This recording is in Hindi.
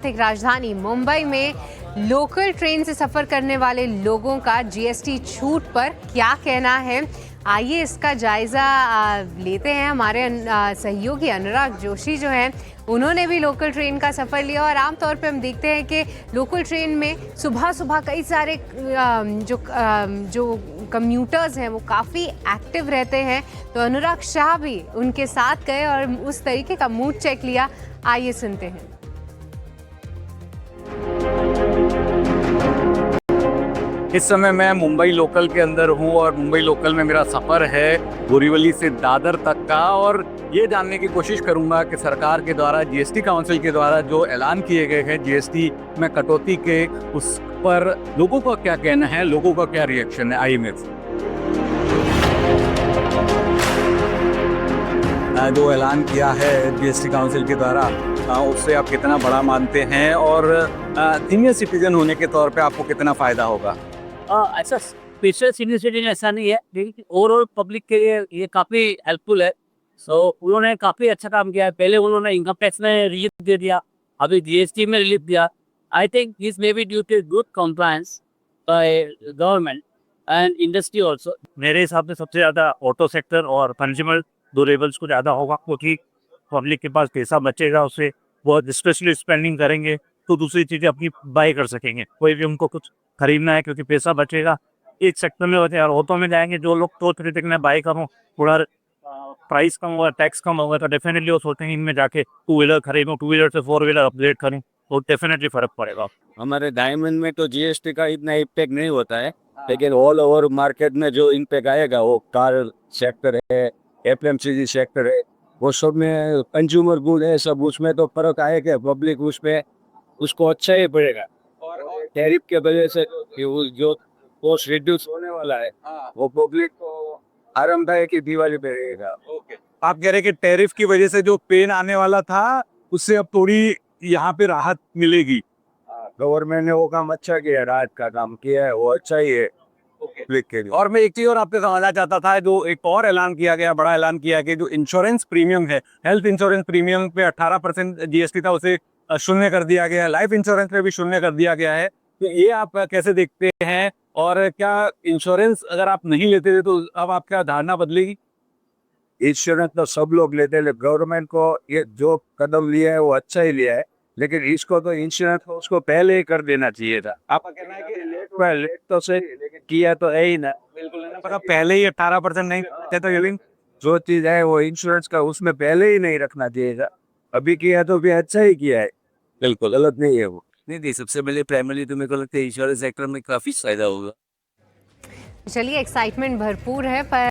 आर्थिक राजधानी मुंबई में लोकल ट्रेन से सफर करने वाले लोगों का जीएसटी छूट पर क्या कहना है, आइए इसका जायजा लेते हैं। हमारे सहयोगी अनुराग जोशी जो हैं उन्होंने भी लोकल ट्रेन का सफ़र लिया और आमतौर पे हम देखते हैं कि लोकल ट्रेन में सुबह सुबह कई सारे जो कम्यूटर्स हैं वो काफ़ी एक्टिव रहते हैं। तो अनुराग शाह भी उनके साथ गए और उस तरीके का मूड चेक लिया। आइए सुनते हैं। इस समय मैं मुंबई लोकल के अंदर हूं और मुंबई लोकल में मेरा सफ़र है बोरीवली से दादर तक का, और ये जानने की कोशिश करूंगा कि सरकार के द्वारा जीएसटी काउंसिल के द्वारा जो ऐलान किए गए हैं जीएसटी में कटौती के, उस पर लोगों का क्या कहना है, लोगों का क्या रिएक्शन है। आइए मेरे जो ऐलान किया है जीएसटी काउंसिल के द्वारा उससे आप कितना बड़ा मानते हैं और सीनियर सिटीजन होने के तौर पे आपको कितना फ़ायदा होगा? ऐसा स्पेशल सीनियर सिटीजन ऐसा नहीं है, लेकिन ओवरऑल पब्लिक के लिए ये काफ़ी हेल्पफुल है। उन्होंने काफ़ी अच्छा काम किया है। पहले उन्होंने इनकम टैक्स में रिलीफ दे दिया, अभी जीएसटी में रिलीफ दिया। I think this may be due to good compliance by government and industry also. मेरे हिसाब से सबसे ज़्यादा ऑटो सेक्टर और कंज्यूमर ड्यूरेबल्स को ज़्यादा होगा, क्योंकि पब्लिक के पास पैसा बचेगा, उससे बहुत स्पेशली स्पेंडिंग करेंगे तो दूसरी चीज़ें अपनी बाई कर सकेंगे। कोई भी उनको कुछ खरीदना है क्योंकि पैसा बचेगा एक सेक्टर में होते हैं, और ऑटो में जाएंगे जो लोग तो खरीदते मैं बाई करूँ, थोड़ा प्राइस कम होगा, टैक्स कम होगा, तो डेफिनेटली वो सोचेंगे इनमें जाके टू व्हीलर खरीदूँ, टू व्हीलर से फोर व्हीलर अपग्रेड करूँ, तो डेफिनेटली फर्क पड़ेगा। हमारे डायमंड में तो जीएसटी का इतना इम्पैक्ट नहीं होता है, लेकिन ऑल ओवर मार्केट में जो इम्पैक्ट आएगा वो कार सेक्टर है, एफएमसीजी सेक्टर है, वो सब में कंज्यूमर गुड है, सब उसमें तो फर्क आएगा। पब्लिक उसमें उसको अच्छा ही पड़ेगा, और टैरिफ के वजह से जो कॉस्ट रिड्यूस होने वाला है वो पब्लिक को आरामदायक ही दिवाली पे रहेगा। आप कह रहे हैं कि टैरिफ की वजह से जो पेन आने वाला था उससे अब थोड़ी यहाँ पे राहत मिलेगी। गवर्नमेंट ने वो काम अच्छा किया, राहत का काम किया है, वो अच्छा ही है पब्लिक के लिए। और मैं एक चीज और आपसे समझना चाहता था, जो एक और ऐलान किया गया, बड़ा ऐलान किया कि जो इंश्योरेंस प्रीमियम है, हेल्थ इंश्योरेंस प्रीमियम पे 18% जीएसटी था, उसे शून्य कर दिया गया है। लाइफ इंश्योरेंस पे भी शून्य कर दिया गया है। तो ये आप कैसे देखते हैं, और क्या इंश्योरेंस अगर आप नहीं लेते थे तो अब आपका धारणा बदलेगी? इंश्योरेंस तो सब लोग लेते हैं, गवर्नमेंट को ये जो कदम लिया है वो अच्छा ही लिया है, लेकिन इसको तो इंश्योरेंस को उसको पहले ही कर देना चाहिए था। आपका कहना है कि लेट तो सही, लेकिन किया तो है ही ना। बिल्कुल है ना, पर अब पहले ही 18% नहीं थे, तो ये भी जो चीज है वो इंश्योरेंस का उसमें पहले ही नहीं रखना चाहिए था। अभी किया तो भी अच्छा ही किया है, बिल्कुल गलत नहीं है वो। नहीं, सबसे पहले प्राइमरी तो मेरे को लगता है इंश्योरेंस सेक्टर में काफ़ी फायदा होगा। चलिए, एक्साइटमेंट भरपूर है पर